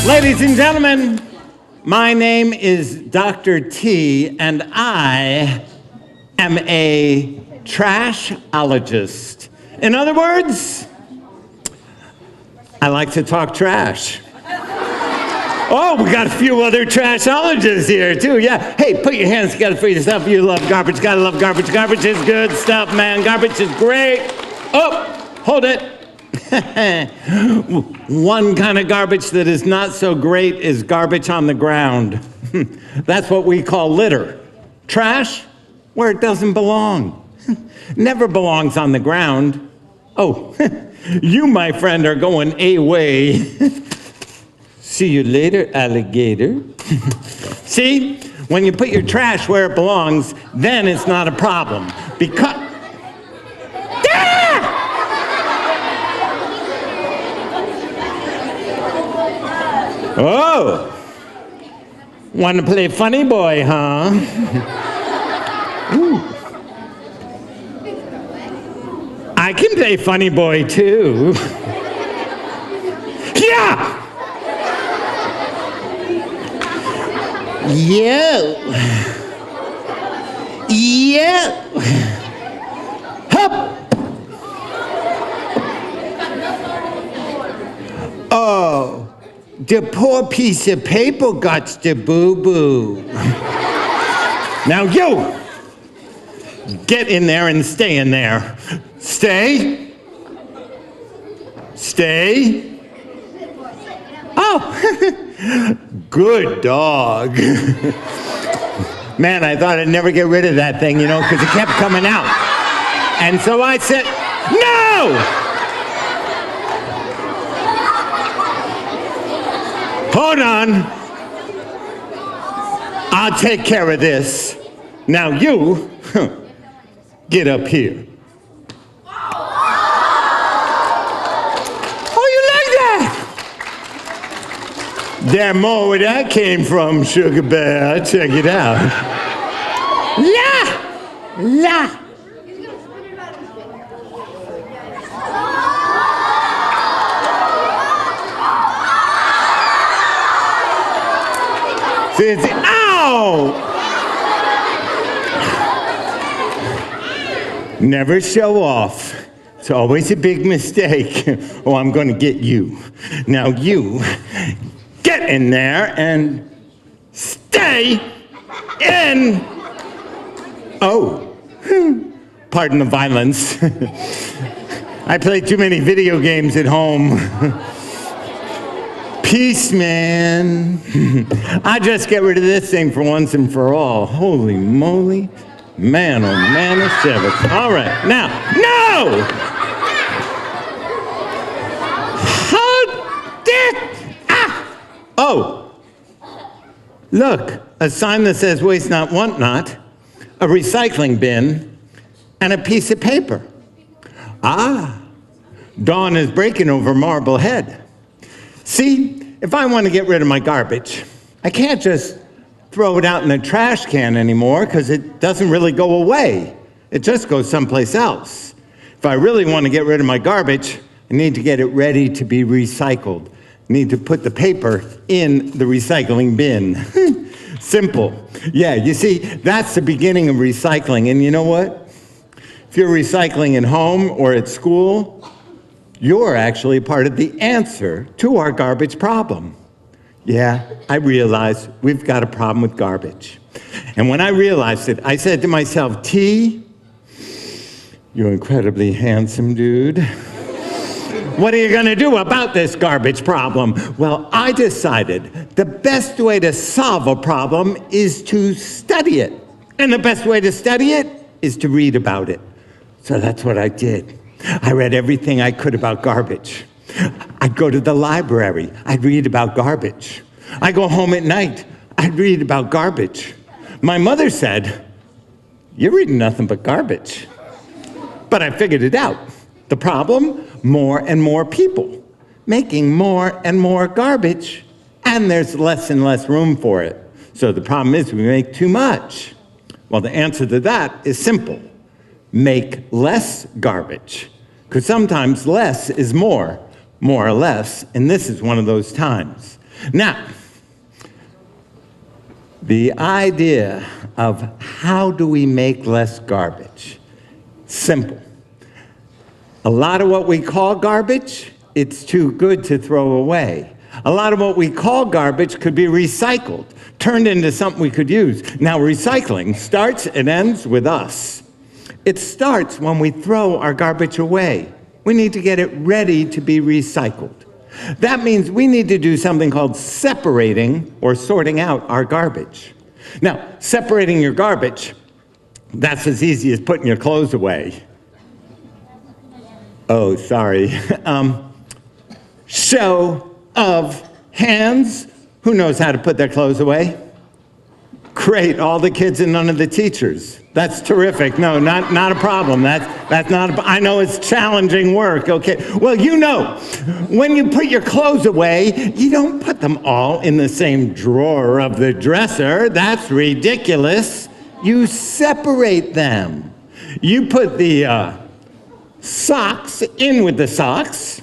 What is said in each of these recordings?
Ladies and gentlemen, my name is Dr. T, and I am a trashologist. In other words, I like to talk trash. Oh, we got a few other trashologists here, too. Yeah. Hey, put your hands together for yourself. You love garbage. Gotta love garbage. Garbage is good stuff, man. Garbage is great. Oh, hold it. One kind of garbage that is not so great is garbage on the ground. That's what we call litter. Trash, where it doesn't belong. Never belongs on the ground. Oh, you, my friend, are going away. See you later, alligator. See, when you put your trash where it belongs, then it's not a problem. Because... Oh, want to play funny boy, huh? Ooh. I can play funny boy, too. Yeah! Yeah. Hup! Oh. The poor piece of paper got the boo-boo. Now you, get in there and stay in there. Stay. Stay. Oh, good dog. Man, I thought I'd never get rid of that thing, you know, because it kept coming out. And so I said, no! Hold on. I'll take care of this. Now you, get up here. Oh, you like that? There's more where that came from, Sugar Bear. Check it out. La! Ow! Never show off. It's always a big mistake. Oh, I'm going to get you. Now you, get in there and stay in. Oh, pardon the violence. I play too many video games at home. Peace, man. I just get rid of this thing for once and for all. Holy moly. Man, oh man, it's seven. All right, now, no! Hold it! Ah! Oh, look, a sign that says waste not, want not, a recycling bin, and a piece of paper. Ah, dawn is breaking over Marblehead. See, if I want to get rid of my garbage, I can't just throw it out in the trash can anymore because it doesn't really go away. It just goes someplace else. If I really want to get rid of my garbage, I need to get it ready to be recycled. I need to put the paper in the recycling bin. Simple. Yeah, you see, that's the beginning of recycling. And you know what? If you're recycling at home or at school, you're actually part of the answer to our garbage problem. Yeah, I realized we've got a problem with garbage. And when I realized it, I said to myself, T, you're incredibly handsome, dude. What are you going to do about this garbage problem? Well, I decided the best way to solve a problem is to study it. And the best way to study it is to read about it. So that's what I did. I read everything I could about garbage. I'd go to the library. I'd read about garbage. I'd go home at night. I'd read about garbage. My mother said, you're reading nothing but garbage. But I figured it out. The problem? More and more people making more and more garbage, and there's less and less room for it. So the problem is we make too much. Well, the answer to that is simple. Make less garbage. Because sometimes less is more. more or less, and this is one of those times. Now, the idea of how do we make less garbage? Simple. A lot of what we call garbage, it's too good to throw away. A lot of what we call garbage could be recycled, turned into something we could use. Now, recycling starts and ends with us. It starts when we throw our garbage away. We need to get it ready to be recycled. That means we need to do something called separating or sorting out our garbage. Now, separating your garbage, that's as easy as putting your clothes away. Oh, sorry. Show of hands. Who knows how to put their clothes away? Great, all the kids and none of the teachers. That's terrific. No, not a problem. That's not I know it's challenging work, okay. Well, you know, when you put your clothes away, you don't put them all in the same drawer of the dresser. That's ridiculous. You separate them. You put the socks in with the socks,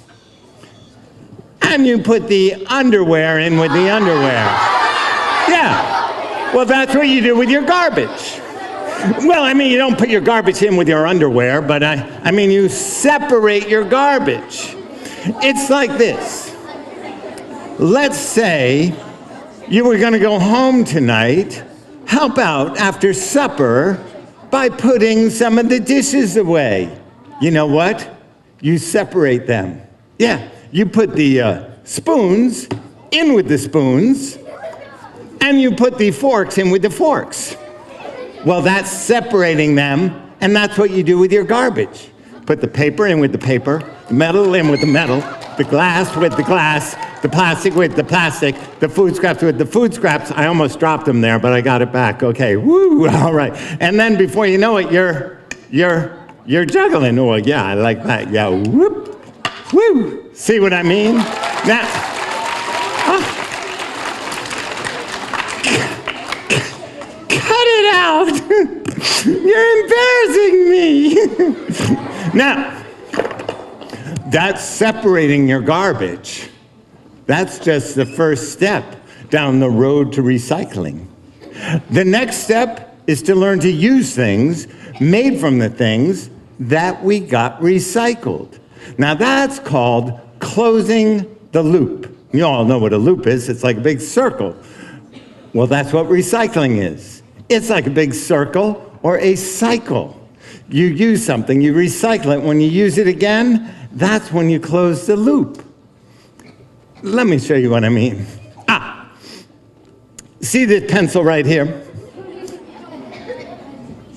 and you put the underwear in with the underwear. Yeah. Well, that's what you do with your garbage. Well, I mean, you don't put your garbage in with your underwear, but I mean, you separate your garbage. It's like this. Let's say you were going to go home tonight, help out after supper by putting some of the dishes away. You know what? You separate them. Yeah, you put the spoons in with the spoons, and you put the forks in with the forks. Well, that's separating them, and that's what you do with your garbage. Put the paper in with the paper, the metal in with the metal, the glass with the glass, the plastic with the plastic, the food scraps with the food scraps. I almost dropped them there, but I got it back. Okay, woo, all right. And then before you know it, you're juggling. Oh, yeah, I like that. Yeah, whoop, woo. See what I mean? Now, out. You're embarrassing me. Now, that's separating your garbage. That's just the first step down the road to recycling. The next step is to learn to use things made from the things that we got recycled. Now, that's called closing the loop. You all know what a loop is. It's like a big circle. Well, that's what recycling is. It's like a big circle or a cycle. You use something, you recycle it. When you use it again, that's when you close the loop. Let me show you what I mean. See this pencil right here?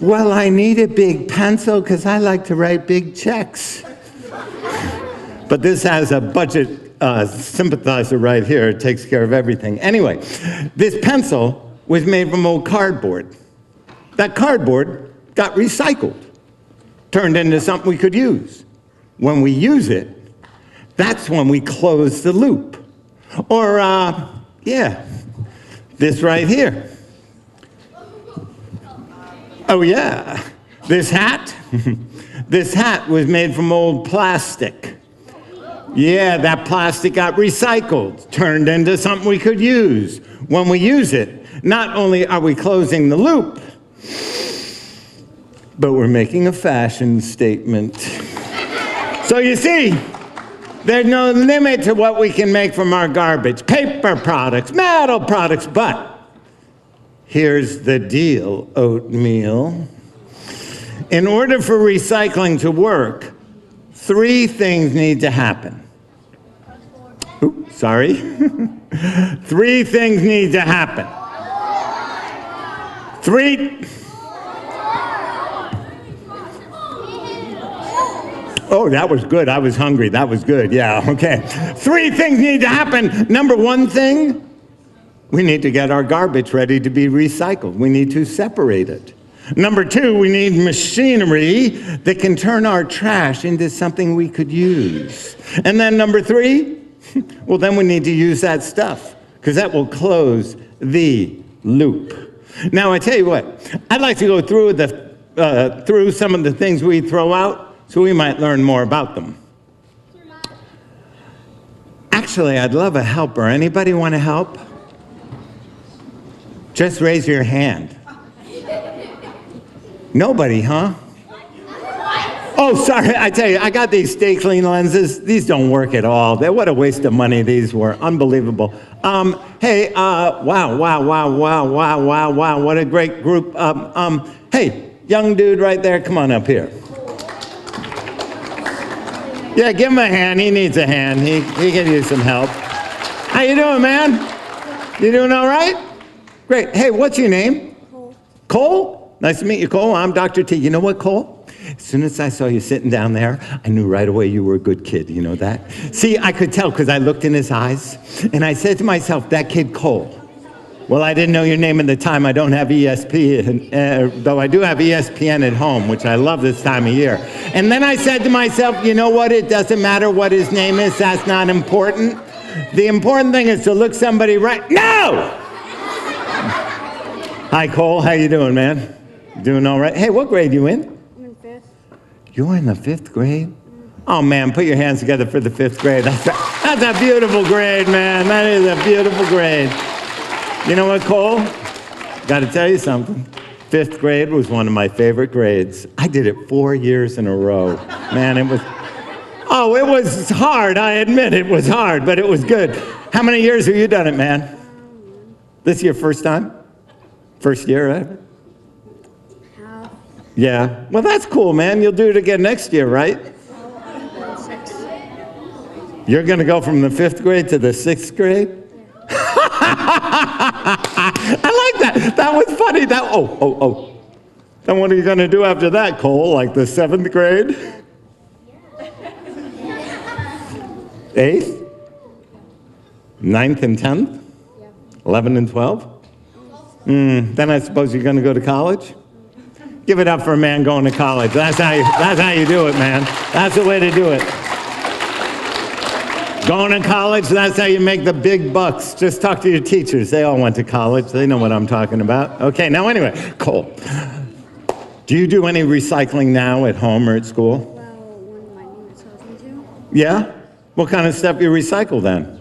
Well, I need a big pencil because I like to write big checks. But this has a budget sympathizer right here. It takes care of everything. Anyway, this pencil was made from old cardboard. That cardboard got recycled, turned into something we could use. When we use it, that's when we close the loop. Or, this right here. Oh yeah, this hat? This hat was made from old plastic. Yeah, that plastic got recycled, turned into something we could use. When we use it, not only are we closing the loop, but we're making a fashion statement. So you see, there's no limit to what we can make from our garbage. Paper products, metal products, but here's the deal, oatmeal. In order for recycling to work, 3 things need to happen. Oops, sorry. 3 things need to happen. 3. Oh, that was good. I was hungry. That was good. Yeah, okay. 3 things need to happen. Number 1 thing, we need to get our garbage ready to be recycled. We need to separate it. Number 2, we need machinery that can turn our trash into something we could use. And then number 3, well, then we need to use that stuff, because that will close the loop. Now, I tell you what, I'd like to go through some of the things we throw out so we might learn more about them. Actually, I'd love a helper. Anybody want to help? Just raise your hand. Nobody, huh? Oh, sorry, I tell you, I got these stay clean lenses. These don't work at all. What a waste of money these were. Unbelievable. Hey, wow, what a great group. Hey, young dude right there, come on up here. Yeah, give him a hand. He needs a hand. He can use some help. How you doing, man? You doing all right? Great. Hey, what's your name? Cole. Cole? Nice to meet you, Cole. I'm Dr. T. You know what, Cole? As soon as I saw you sitting down there, I knew right away you were a good kid. You know that? See, I could tell because I looked in his eyes, and I said to myself, that kid, Cole. Well, I didn't know your name at the time. I don't have ESPN, though I do have ESPN at home, which I love this time of year. And then I said to myself, you know what? It doesn't matter what his name is. That's not important. The important thing is to look somebody right. No! Hi, Cole. How you doing, man? Doing all right? Hey, what grade you in? I'm in 5th. You're in the 5th grade? Oh, man, put your hands together for the 5th grade. That's a beautiful grade, man. That is a beautiful grade. You know what, Cole? Got to tell you something. 5th grade was one of my favorite grades. I did it 4 years in a row. Man, it was hard. I admit it was hard, but it was good. How many years have you done it, man? This is your first time? First year ever? Half. Yeah. Well, that's cool, man. You'll do it again next year, right? 6. You're going to go from the 5th grade to the 6th grade? I like that. That was funny. Then what are you going to do after that, Cole? Like the 7th grade? 8th? 9th and 10th? 11 and 12? Then I suppose you're going to go to college? Give it up for a man going to college. That's how you do it, man. That's the way to do it. Going to college, that's how you make the big bucks. Just talk to your teachers. They all went to college. They know what I'm talking about. Okay, now anyway, Cole, do you do any recycling now at home or at school? Well, when my neighbor tells me to. Yeah? What kind of stuff you recycle then?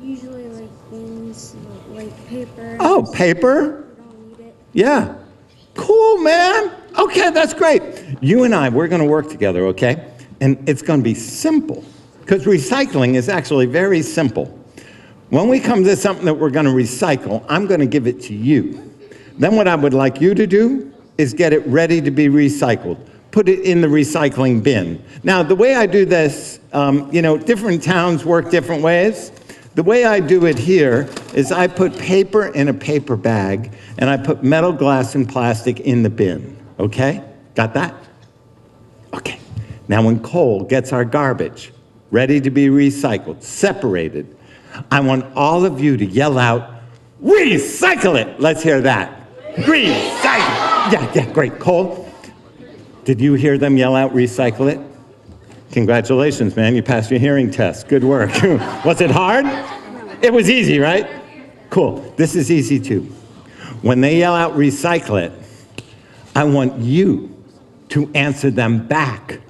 Usually like things like paper. Oh, paper? We don't need it. Yeah. Cool, man. Okay, that's great. You and I, we're going to work together, okay? And it's going to be simple. Because recycling is actually very simple. When we come to something that we're going to recycle, I'm going to give it to you. Then what I would like you to do is get it ready to be recycled. Put it in the recycling bin. Now, the way I do this, different towns work different ways. The way I do it here is I put paper in a paper bag, and I put metal, glass, and plastic in the bin. Okay? Got that? Okay. Now, when Cole gets our garbage ready to be recycled, separated, I want all of you to yell out, recycle it. Let's hear that. Recycle. Yeah, great. Cole, did you hear them yell out, recycle it? Congratulations, man. You passed your hearing test. Good work. Was it hard? It was easy, right? Cool. This is easy, too. When they yell out, recycle it, I want you to answer them back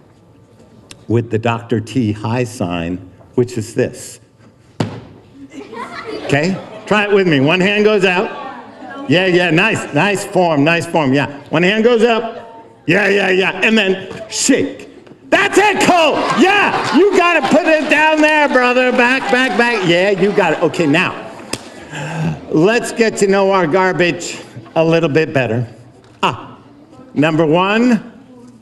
with the Dr. T high sign, which is this. Okay? Try it with me. One hand goes out. Yeah, nice form, yeah. One hand goes up. Yeah, and then shake. That's it, Cole. Yeah, you got to put it down there, brother. Back. Yeah, you got it. Okay, now, let's get to know our garbage a little bit better. Number 1,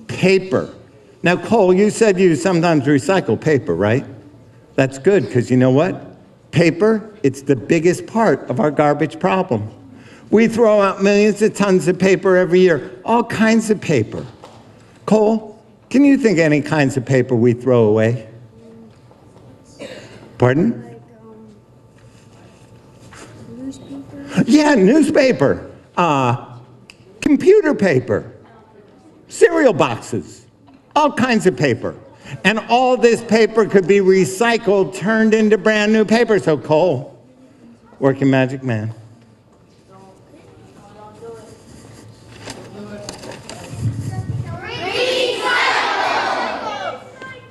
paper. Now, Cole, you said you sometimes recycle paper, right? That's good, because you know what? Paper, it's the biggest part of our garbage problem. We throw out millions of tons of paper every year, all kinds of paper. Cole, can you think of any kinds of paper we throw away? Pardon? Like newspaper. Yeah, newspaper. Computer paper. Cereal boxes. All kinds of paper. And all this paper could be recycled, turned into brand new paper. So Cole, work your magic, man.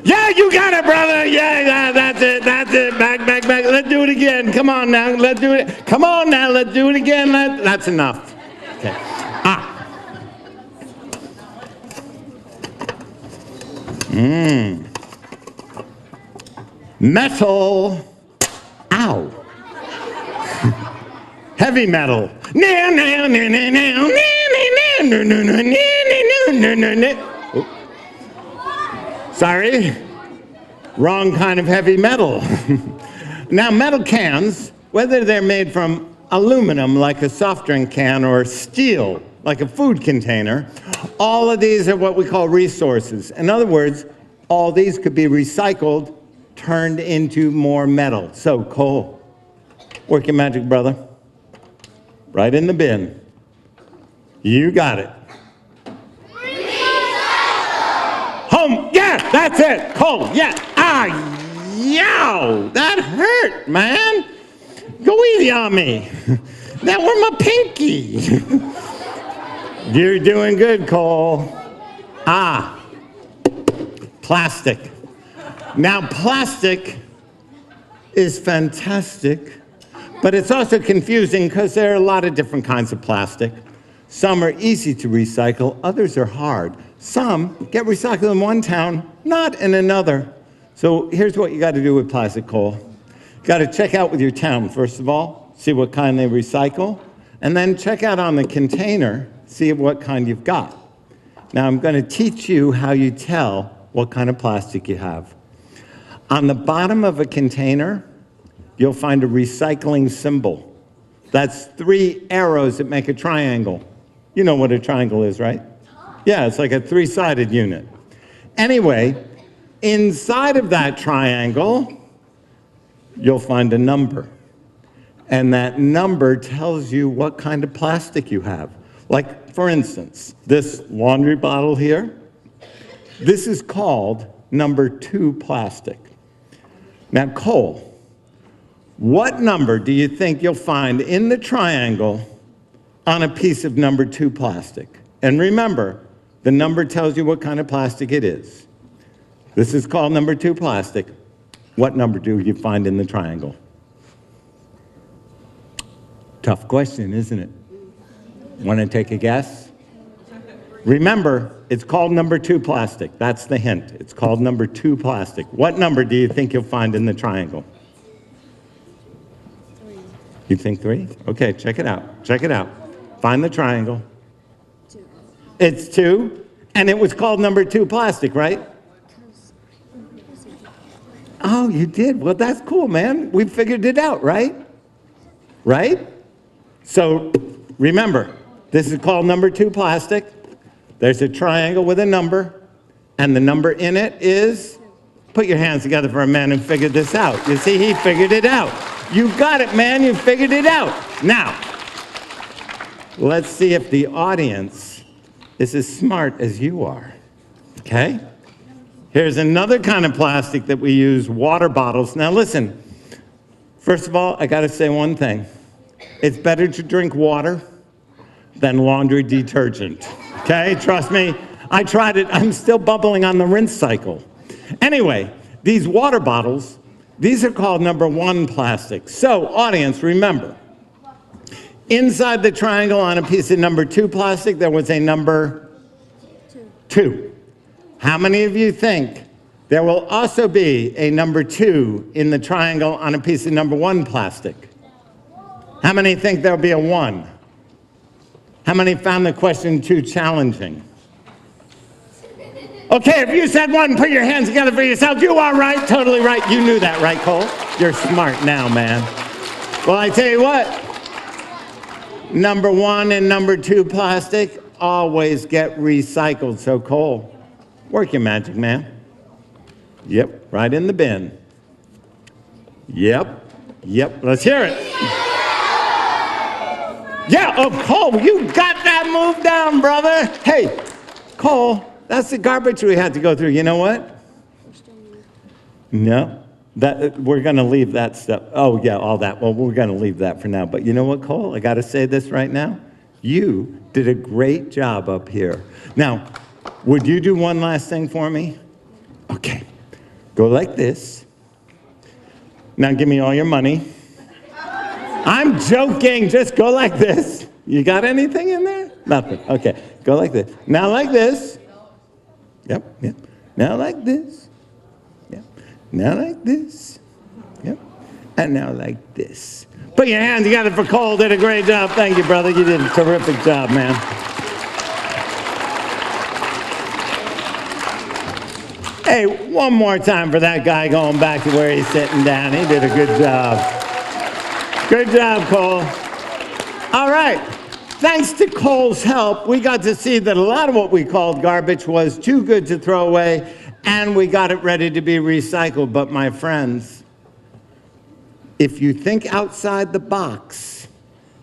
Yeah, you got got it, brother. Yeah, that's it. Back. Let's do it again. Come on now. Let's do it. Come on now. Let's do it again. That's enough. Okay. Metal. Ow. Heavy metal. Sorry. Wrong kind of heavy metal. Now, metal cans, whether they're made from aluminum, like a soft drink can, or steel, like a food container, all of these are what we call resources. In other words, all these could be recycled, turned into more metal. So, Cole, work your magic, brother. Right in the bin. You got it. Home. Yeah, that's it. Cole. Yeah. Yow. That hurt, man. Go easy on me. That were my pinky. You're doing good, Cole. Plastic. Now, plastic is fantastic, but it's also confusing because there are a lot of different kinds of plastic. Some are easy to recycle, others are hard. Some get recycled in one town, not in another. So here's what you got to do with plastic, Cole. You got to check out with your town, first of all, see what kind they recycle, and then check out on the container, see what kind you've got. Now I'm going to teach you how you tell what kind of plastic you have. On the bottom of a container, you'll find a recycling symbol. That's 3 arrows that make a triangle. You know what a triangle is, right? Yeah, it's like a 3-sided unit. Anyway, inside of that triangle, you'll find a number. And that number tells you what kind of plastic you have. Like, for instance, this laundry bottle here, this is called number 2 plastic. Now, Cole, what number do you think you'll find in the triangle on a piece of number 2 plastic? And remember, the number tells you what kind of plastic it is. This is called number 2 plastic. What number do you find in the triangle? Tough question, isn't it? Want to take a guess? Remember, it's called number 2 plastic. That's the hint. It's called number 2 plastic. What number do you think you'll find in the triangle? 3. You think 3? Okay, check it out. Check it out. Find the triangle. 2. It's 2, and it was called number 2 plastic, right? Oh, you did? Well, that's cool, man. We figured it out, right? Right? So, remember, this is called number 2 plastic. There's a triangle with a number, and the number in it is, put your hands together for a man who figured this out. You see, he figured it out. You got it, man, you figured it out. Now, let's see if the audience is as smart as you are, okay? Here's another kind of plastic that we use, water bottles. Now listen, first of all, I gotta say one thing. It's better to drink water than laundry detergent. Okay, trust me, I tried it. I'm still bubbling on the rinse cycle. Anyway, these water bottles, these are called number 1 plastic. So, audience, remember, inside the triangle on a piece of number 2 plastic, there was a number 2. How many of you think there will also be a number 2 in the triangle on a piece of number 1 plastic? How many think there'll be a 1? How many found the question too challenging? Okay, if you said 1, put your hands together for yourself. You are right, totally right. You knew that, right, Cole? You're smart now, man. Well, I tell you what, number 1 and number 2 plastic always get recycled. So, Cole, work your magic, man. Yep, right in the bin. Yep, let's hear it. Yeah, oh, Cole, you got that move down, brother. Hey, Cole, that's the garbage we had to go through. You know what? No, we're going to leave that stuff. Oh, yeah, all that. Well, we're going to leave that for now. But you know what, Cole? I got to say this right now. You did a great job up here. Now, would you do one last thing for me? Okay. Go Go like this. Now give me all your money. I'm joking. Just go like this. You got anything in there? Nothing. Okay. Go like this. Now like this. Yep. Yep. Now like this. Yep. Now like this. Yep. And now like this. Put your hands together for Cole. Did a great job. Thank you, brother. You did a terrific job, man. Hey, one more time for that guy going back to where he's sitting down. He did a good job. Good job, Cole. All right. Thanks to Cole's help, we got to see that a lot of what we called garbage was too good to throw away, and we got it ready to be recycled. But my friends, if you think outside the box,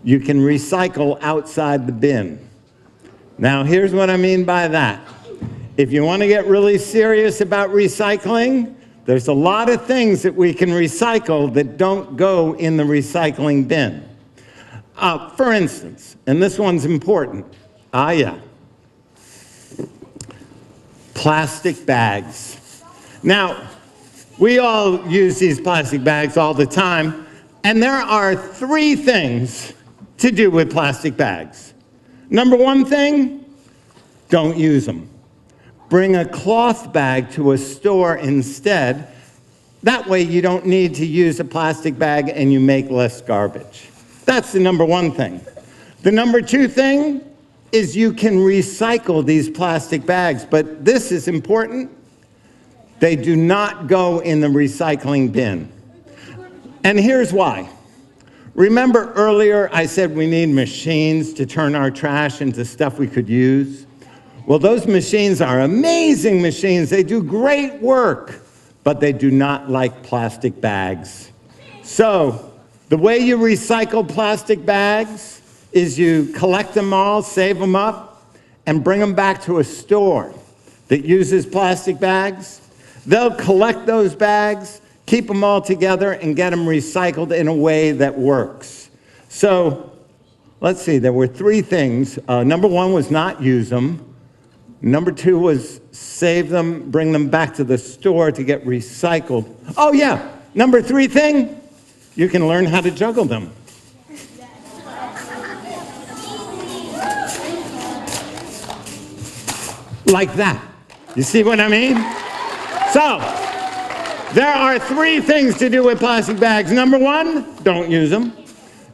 you can recycle outside the bin. Now, here's what I mean by that. If you want to get really serious about recycling, there's a lot of things that we can recycle that don't go in the recycling bin. For instance, and this one's important. Plastic bags. Now, we all use these plastic bags all the time, and there are 3 things to do with plastic bags. Number 1 thing, don't use them. Bring a cloth bag to a store instead. That way you don't need to use a plastic bag and you make less garbage. That's the number 1 thing. The number 2 thing is you can recycle these plastic bags, but this is important. They do not go in the recycling bin. And here's why. Remember earlier I said we need machines to turn our trash into stuff we could use? Well, those machines are amazing machines. They do great work, but they do not like plastic bags. So the way you recycle plastic bags is you collect them all, save them up, and bring them back to a store that uses plastic bags. They'll collect those bags, keep them all together, and get them recycled in a way that works. So let's see, there were 3 things. Number 1 was not use them. Number 2 was save them, bring them back to the store to get recycled. Oh yeah, number 3 thing, you can learn how to juggle them. Like that. You see what I mean? So, there are 3 things to do with plastic bags. Number 1, don't use them.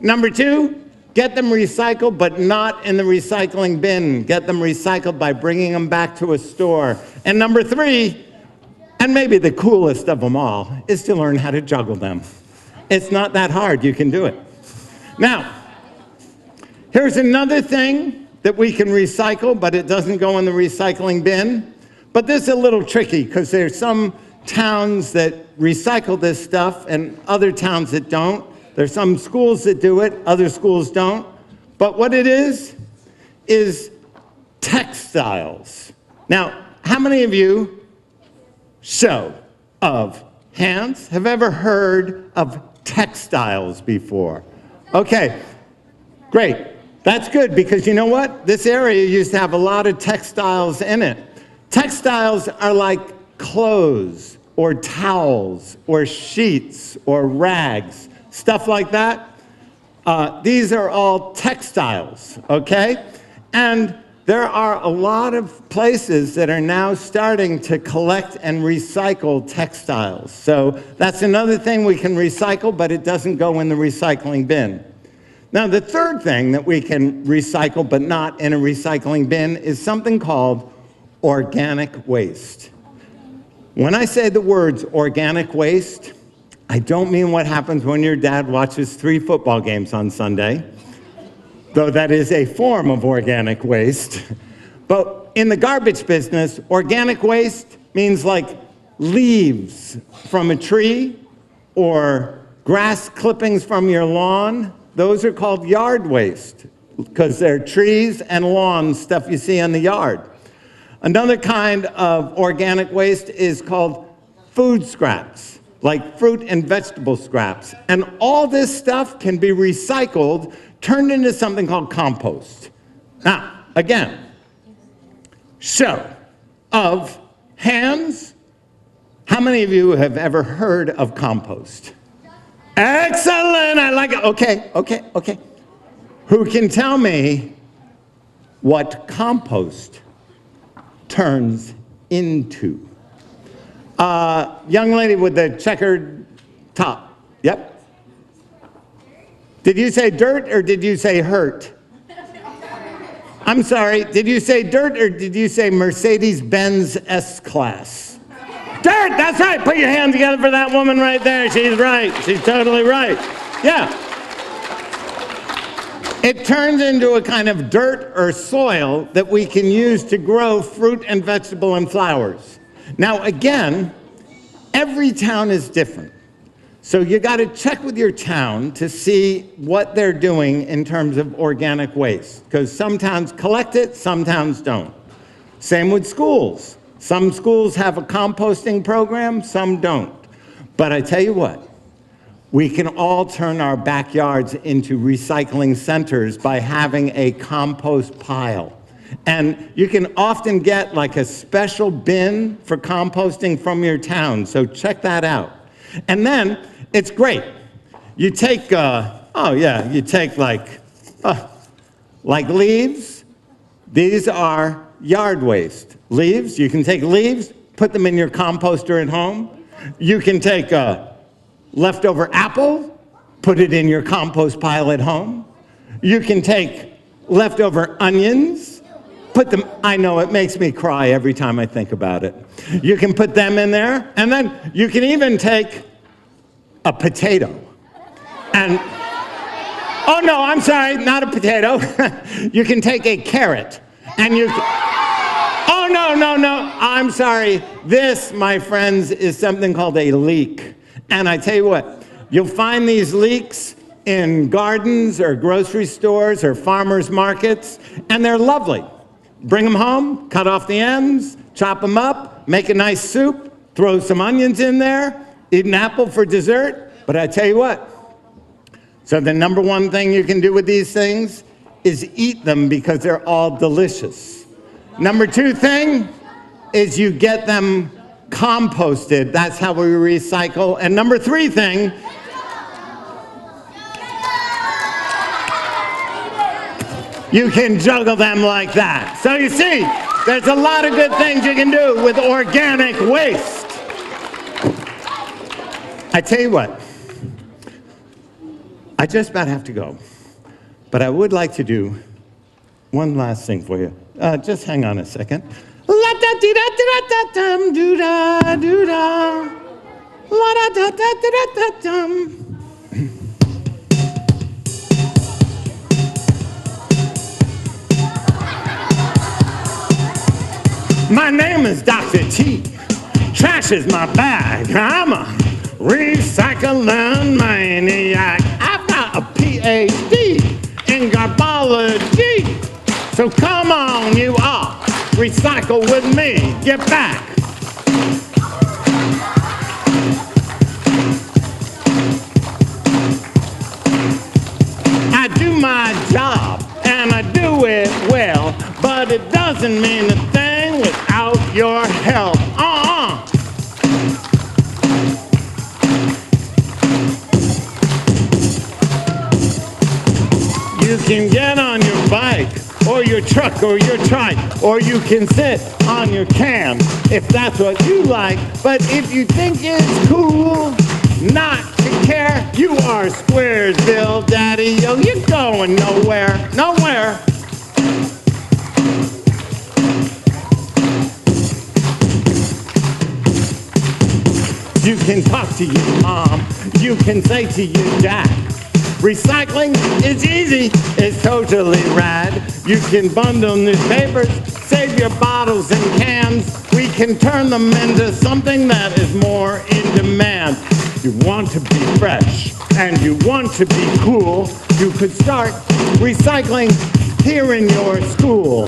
Number 2, get them recycled, but not in the recycling bin. Get them recycled by bringing them back to a store. And number 3, and maybe the coolest of them all, is to learn how to juggle them. It's not that hard. You can do it. Now, here's another thing that we can recycle, but it doesn't go in the recycling bin. But this is a little tricky because there's some towns that recycle this stuff and other towns that don't. There's some schools that do it, other schools don't. But what it is textiles. Now, how many of you, show of hands, have ever heard of textiles before? Okay, great. That's good because you know what? This area used to have a lot of textiles in it. Textiles are like clothes or towels or sheets or rags. Stuff like that. These are all textiles, okay? And there are a lot of places that are now starting to collect and recycle textiles. So that's another thing we can recycle, but it doesn't go in the recycling bin. Now, the third thing that we can recycle, but not in a recycling bin, is something called organic waste. When I say the words organic waste, I don't mean what happens when your dad watches 3 football games on Sunday, though that is a form of organic waste. But in the garbage business, organic waste means like leaves from a tree or grass clippings from your lawn. Those are called yard waste because they're trees and lawn stuff you see in the yard. Another kind of organic waste is called food scraps, like fruit and vegetable scraps. And all this stuff can be recycled, turned into something called compost. Now, again, show of hands, How many of you have ever heard of compost? Excellent, I like it. Okay. Who can tell me what compost turns into? Young lady with the checkered top. Yep. Did you say dirt or did you say hurt? I'm sorry, did you say dirt or did you say Mercedes-Benz S-Class? Dirt, that's right. Put your hands together for that woman right there. She's right. She's totally right. Yeah. It turns into a kind of dirt or soil that we can use to grow fruit and vegetable and flowers. Now, again, every town is different. So you got to check with your town to see what they're doing in terms of organic waste, because some towns collect it, some towns don't. Same with schools. Some schools have a composting program, some don't. But I tell you what, we can all turn our backyards into recycling centers by having a compost pile. And you can often get like a special bin for composting from your town, so check that out. And then, it's great. You take, you take like leaves. These are yard waste. Leaves, you can take leaves, put them in your composter at home. You can take a leftover apple, put it in your compost pile at home. You can take leftover onions, put them, I know it makes me cry every time I think about it. You can put them in there, and then you can even take a potato. And, oh no, I'm sorry, not a potato. You can take a carrot and you, oh no, I'm sorry. This, my friends, is something called a leek. And I tell you what, you'll find these leeks in gardens or grocery stores or farmers markets, and they're lovely. Bring them home, cut off the ends, chop them up, make a nice soup, throw some onions in there, eat an apple for dessert, but I tell you what, so the number one thing you can do with these things is eat them because they're all delicious. Number two thing is you get them composted. That's how we recycle. And number three thing, you can juggle them like that. So you see, there's a lot of good things you can do with organic waste. I tell you what, I just about have to go, but I would like to do one last thing for you. Just hang on a second. La-da-dee-da-dee-da-dum-doo-da-doo-da. La-da-da-da-da-da-dum. My name is Dr. T. Trash is my bag. I'm a recycling maniac. I've got a PhD in garbology. So come on, you all, recycle with me. Get back. I do my job, and I do it well, but it doesn't mean a thing without your help. You can get on your bike, or your truck, or your trike, or you can sit on your can, if that's what you like. But if you think it's cool not to care, you are Squaresville, Daddy. Yo, you're going nowhere, nowhere. You can talk to your mom, you can say to your dad, recycling is easy, it's totally rad. You can bundle newspapers, save your bottles and cans. We can turn them into something that is more in demand. You want to be fresh and you want to be cool, you could start recycling here in your school.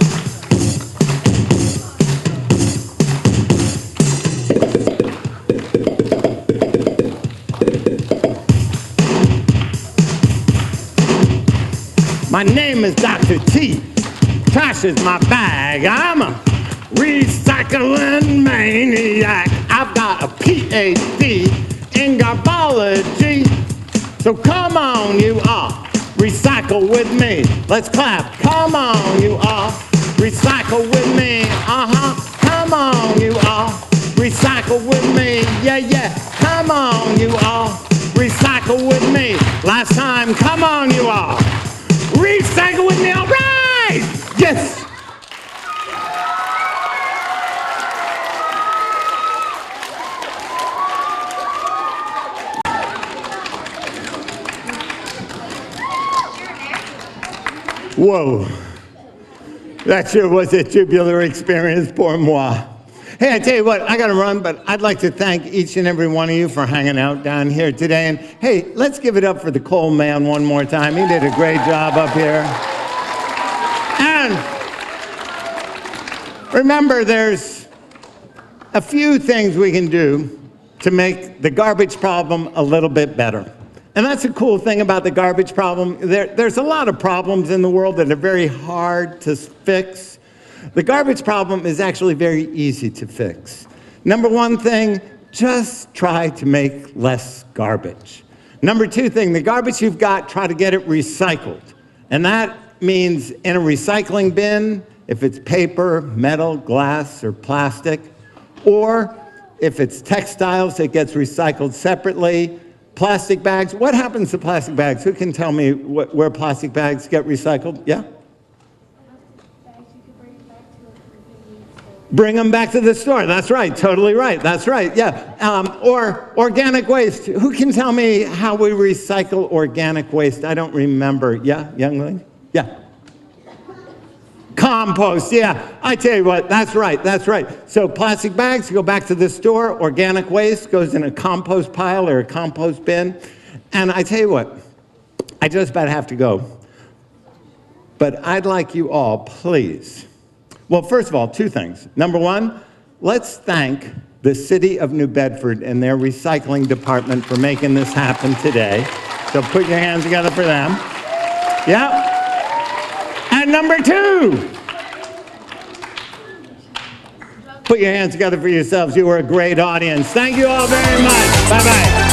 My name is Dr. T. Trash is my bag. I'm a recycling maniac. I've got a PhD in garbology. So come on, you all, recycle with me. Let's clap. Come on, you all, recycle with me. Come on, you all, recycle with me. Yeah, yeah. Come on, you all, recycle with me. Last time, come on, you all, recycle with me. All right. Yes. Whoa, that sure was a tubular experience pour moi. Hey, I tell you what, I gotta run, but I'd like to thank each and every one of you for hanging out down here today. And hey, let's give it up for the coal man one more time. He did a great job up here. And remember, there's a few things we can do to make the garbage problem a little bit better. And that's a cool thing about the garbage problem. There's a lot of problems in the world that are very hard to fix. The garbage problem is actually very easy to fix. Number one thing, just try to make less garbage. Number two thing, the garbage you've got, try to get it recycled. And that means in a recycling bin, if it's paper, metal, glass, or plastic, or if it's textiles, it gets recycled separately. Plastic bags, what happens to plastic bags? Who can tell me where plastic bags get recycled? Yeah? Bring them back to the store. That's right, totally right. That's right, yeah. Or organic waste. Who can tell me how we recycle organic waste? I don't remember. Yeah, young lady? Yeah. Compost, yeah. I tell you what, that's right, that's right. So plastic bags go back to the store, organic waste goes in a compost pile or a compost bin. And I tell you what, I just about have to go. But I'd like you all, please. Well, first of all, two things. Number one, let's thank the city of New Bedford and their recycling department for making this happen today. So put your hands together for them. Yeah. And number two, put your hands together for yourselves. You were a great audience. Thank you all very much. Bye-bye.